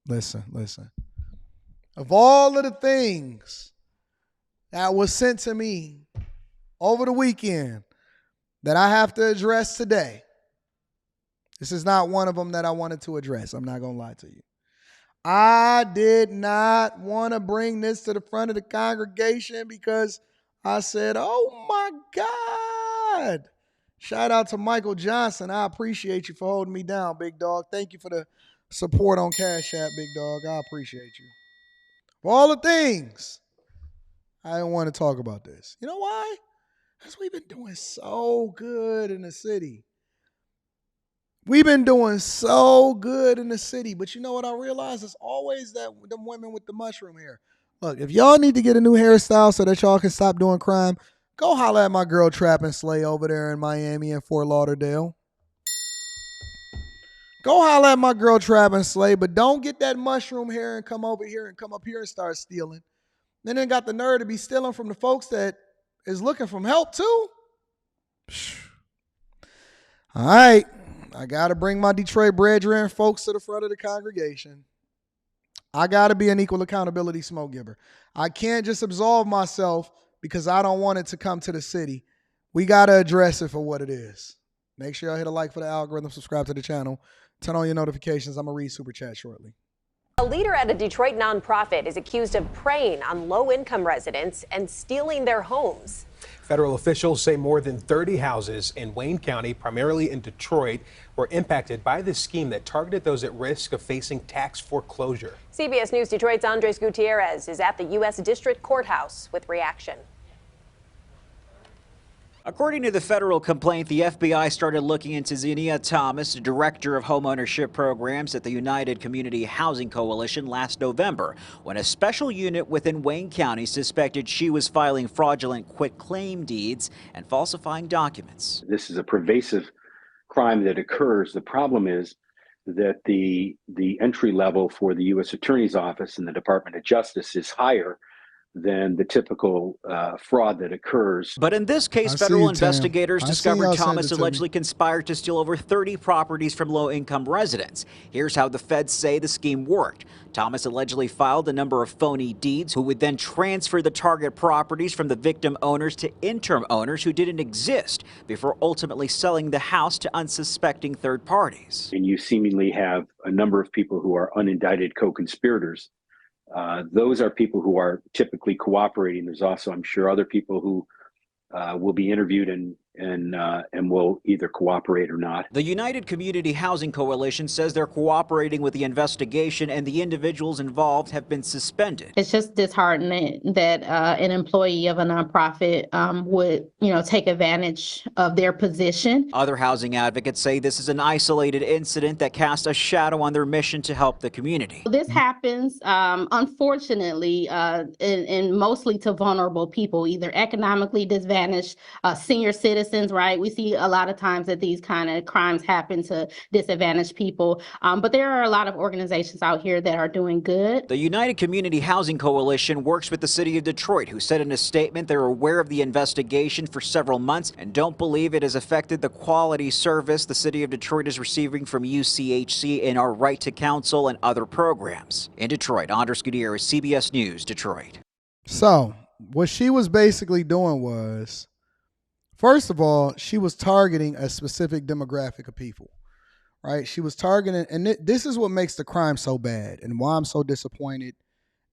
Listen. Of all of the things that was sent to me over the weekend that I have to address today, this is not one of them that I wanted to address. I'm not going to lie to you. I did not want to bring this to the front of the congregation because I said, oh my God. Shout out to Michael Johnson. I appreciate you for holding me down, big dog. Thank you for the support on Cash App, big dog. I appreciate you. For all the things, I didn't want to talk about this. You know why? Because we've been doing so good in the city. We've been doing so good in the city. But you know what I realized? It's always them women with the mushroom hair. Look, if y'all need to get a new hairstyle so that y'all can stop doing crime, go holler at my girl Trap and Slay over there in Miami and Fort Lauderdale. Go holler at my girl Trap and Slay, but don't get that mushroom hair and come over here and come up here and start stealing. Then they got the nerve to be stealing from the folks that is looking for help too. All right. I got to bring my Detroit brethren folks to the front of the congregation. I got to be an equal accountability smoke giver. I can't just absolve myself because I don't want it to come to the city. We got to address it for what it is. Make sure y'all hit a like for the algorithm, subscribe to the channel, turn on your notifications. I'm going to read Super Chat shortly. A leader at a Detroit nonprofit is accused of preying on low-income residents and stealing their homes. Federal officials say more than 30 houses in Wayne County, primarily in Detroit, were impacted by this scheme that targeted those at risk of facing tax foreclosure. CBS News Detroit's Andres Gutierrez is at the U.S. District Courthouse with reaction. According to the federal complaint, the FBI started looking into Zenia Thomas, director of homeownership programs at the United Community Housing Coalition, last November, when a special unit within Wayne County suspected she was filing fraudulent quitclaim deeds and falsifying documents. This is a pervasive crime that occurs. The problem is that the entry level for the U.S. Attorney's Office and the Department of Justice is higher than the typical fraud that occurs. But in this case, federal investigators discovered Thomas allegedly conspired to steal over 30 properties from low-income residents. Here's how the feds say the scheme worked. Thomas allegedly filed a number of phony deeds who would then transfer the target properties from the victim owners to interim owners who didn't exist before ultimately selling the house to unsuspecting third parties. And you seemingly have a number of people who are unindicted co-conspirators. Those are people who are typically cooperating. There's also, I'm sure, other people who will be interviewed and will either cooperate or not. The United Community Housing Coalition says they're cooperating with the investigation and the individuals involved have been suspended. It's just disheartening that an employee of a nonprofit would, take advantage of their position. Other housing advocates say this is an isolated incident that casts a shadow on their mission to help the community. This happens, unfortunately, and mostly to vulnerable people, either economically disadvantaged, senior citizens, right? We see a lot of times that these kind of crimes happen to disadvantaged people, but there are a lot of organizations out here that are doing good. The United Community Housing Coalition works with the city of Detroit, who said in a statement they're aware of the investigation for several months and don't believe it has affected the quality service the city of Detroit is receiving from UCHC in our Right to Counsel and other programs. In Detroit, Andres Gutierrez, CBS News, Detroit. So what she was basically doing was, first of all, she was targeting a specific demographic of people, right? She was targeting, and this is what makes the crime so bad and why I'm so disappointed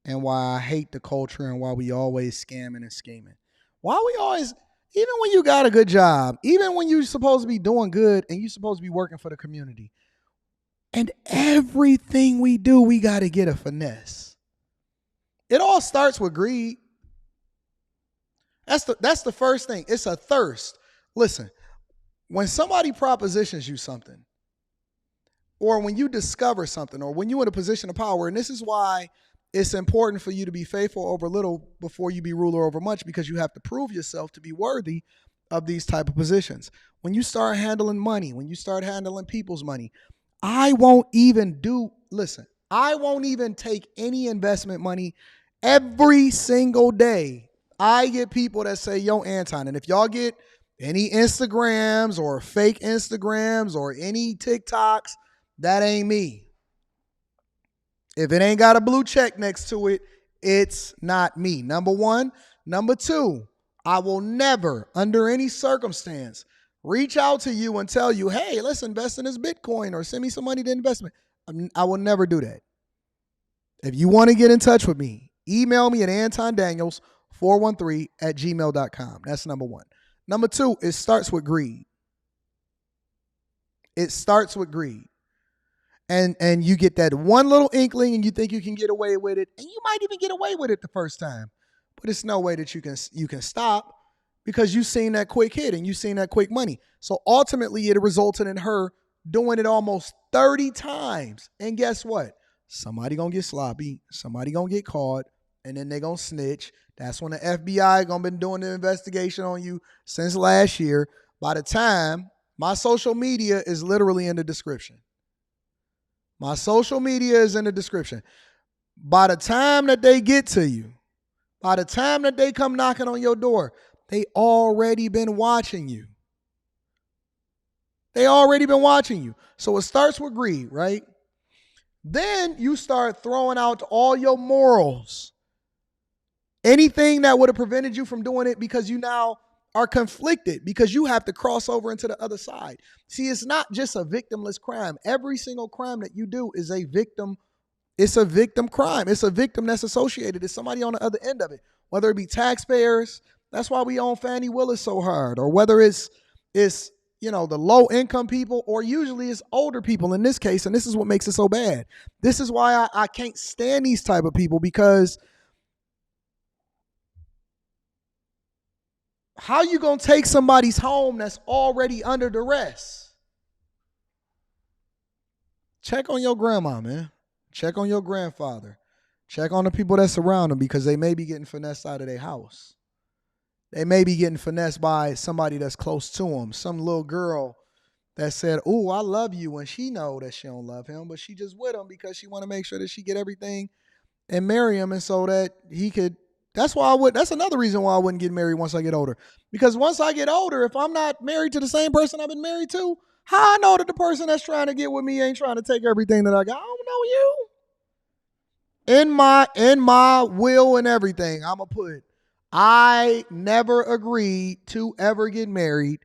and why I hate the culture and why we always scamming and scheming. Why we always, even when you got a good job, even when you're supposed to be doing good and you're supposed to be working for the community, and everything we do, we got to get a finesse. It all starts with greed. That's the first thing. It's a thirst. Listen, when somebody propositions you something, or when you discover something, or when you're in a position of power, and this is why it's important for you to be faithful over little before you be ruler over much, because you have to prove yourself to be worthy of these type of positions. When you start handling money, when you start handling people's money, I won't even take any investment money every single day. I get people that say, yo, Anton, and if y'all get any Instagrams or fake Instagrams or any TikToks, that ain't me. If it ain't got a blue check next to it, it's not me. Number one. Number two, I will never, under any circumstance, reach out to you and tell you, hey, let's invest in this Bitcoin or send me some money to investment. I will never do that. If you want to get in touch with me, email me at antondaniels413@gmail.com. That's number one. Number two, it starts with greed. It starts with greed. And you get that one little inkling and you think you can get away with it. And you might even get away with it the first time. But it's no way that you can stop because you've seen that quick hit and you've seen that quick money. So ultimately it resulted in her doing it almost 30 times. And guess what? Somebody gonna get sloppy. Somebody gonna get caught. And then they gonna snitch. That's when the FBI gonna been doing the investigation on you since last year. By the time, my social media is literally in the description. My social media is in the description. By the time that they get to you, by the time that they come knocking on your door, they already been watching you. They already been watching you. So it starts with greed, right? Then you start throwing out all your morals. Anything that would have prevented you from doing it because you now are conflicted because you have to cross over into the other side. See, it's not just a victimless crime. Every single crime that you do is a victim. It's a victim crime. It's a victim that's associated. It's somebody on the other end of it, whether it be taxpayers. That's why we own Fannie Willis so hard, or whether it's the low income people, or usually it's older people in this case. And this is what makes it so bad. This is why I can't stand these type of people, because how you gonna take somebody's home that's already under duress? Check on your grandma, man. Check on your grandfather. Check on the people that surround them, because they may be getting finessed out of their house. They may be getting finessed by somebody that's close to them. Some little girl that said, "Oh, I love you," and she know that she don't love him, but she just with him because she want to make sure that she get everything and marry him, and so that he could. That's another reason why I wouldn't get married once I get older. Because once I get older, if I'm not married to the same person I've been married to, how I know that the person that's trying to get with me ain't trying to take everything that I got? I don't know you. In my will and everything, I'm going to put, I never agreed to ever get married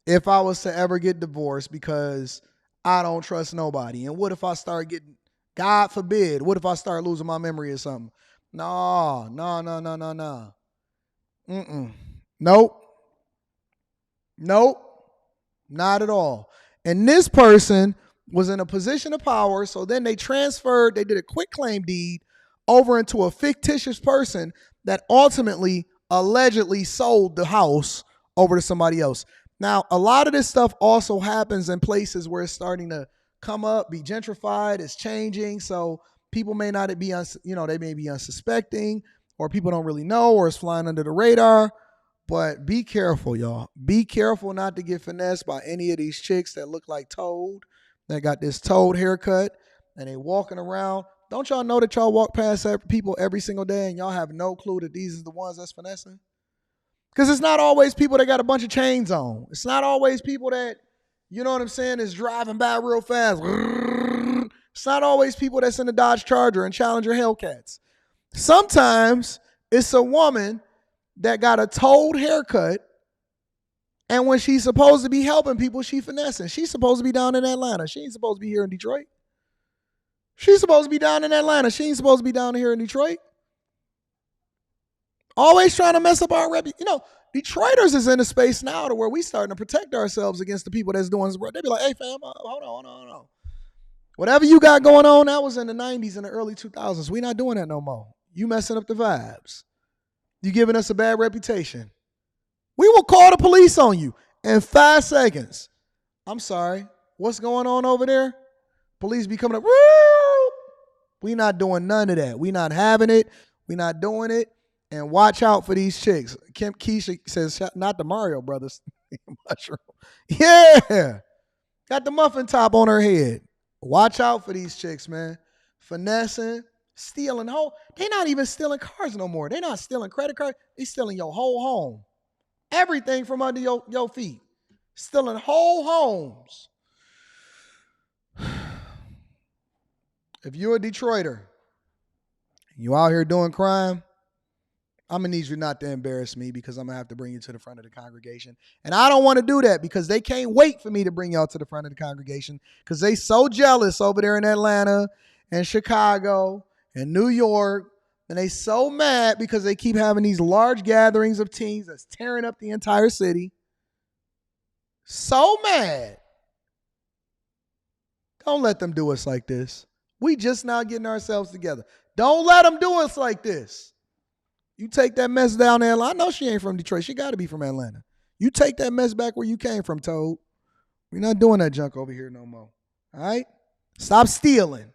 if I was to ever get divorced, because I don't trust nobody. And what if I start getting, God forbid, what if I start losing my memory or something? No. Nope. Not at all. And this person was in a position of power, so then they did a quick claim deed over into a fictitious person that ultimately, allegedly sold the house over to somebody else. Now, a lot of this stuff also happens in places where it's starting to come up, be gentrified, it's changing, so people may not be, they may be unsuspecting, or people don't really know, or it's flying under the radar. But be careful, y'all. Be careful not to get finessed by any of these chicks that look like Toad, that got this Toad haircut, and they walking around. Don't y'all know that y'all walk past people every single day and y'all have no clue that these are the ones that's finessing? Because it's not always people that got a bunch of chains on. It's not always people that, you know what I'm saying, is driving by real fast. It's not always people that's in a Dodge Charger and Challenger Hellcats. Sometimes it's a woman that got a Toad haircut, and when she's supposed to be helping people, she finessing. She's supposed to be down in Atlanta. She ain't supposed to be here in Detroit. She's supposed to be down in Atlanta. She ain't supposed to be down here in Detroit. Always trying to mess up our reputation. Detroiters is in a space now to where we starting to protect ourselves against the people that's doing this. They be like, hey, fam, hold on. Whatever you got going on, that was in the 90s and the early 2000s. We not doing that no more. You messing up the vibes. You giving us a bad reputation. We will call the police on you in 5 seconds. I'm sorry. What's going on over there? Police be coming up. Woo! We not doing none of that. We not having it. We not doing it. And watch out for these chicks. Kim Keisha says, not the Mario Brothers. Mushroom. Yeah. Got the muffin top on her head. Watch out for these chicks, man. Finessing, stealing whole. They not even stealing cars no more. They not stealing credit cards. They stealing your whole home. Everything from under your feet. Stealing whole homes. If you're a Detroiter, You out here doing crime, I'm going to need you not to embarrass me because I'm going to have to bring you to the front of the congregation. And I don't want to do that because they can't wait for me to bring y'all to the front of the congregation because they so jealous over there in Atlanta and Chicago and New York. And they so mad because they keep having these large gatherings of teens that's tearing up the entire city. So mad. Don't let them do us like this. We just now getting ourselves together. Don't let them do us like this. You take that mess down there. I know she ain't from Detroit. She got to be from Atlanta. You take that mess back where you came from, Toad. We're not doing that junk over here no more. All right? Stop stealing.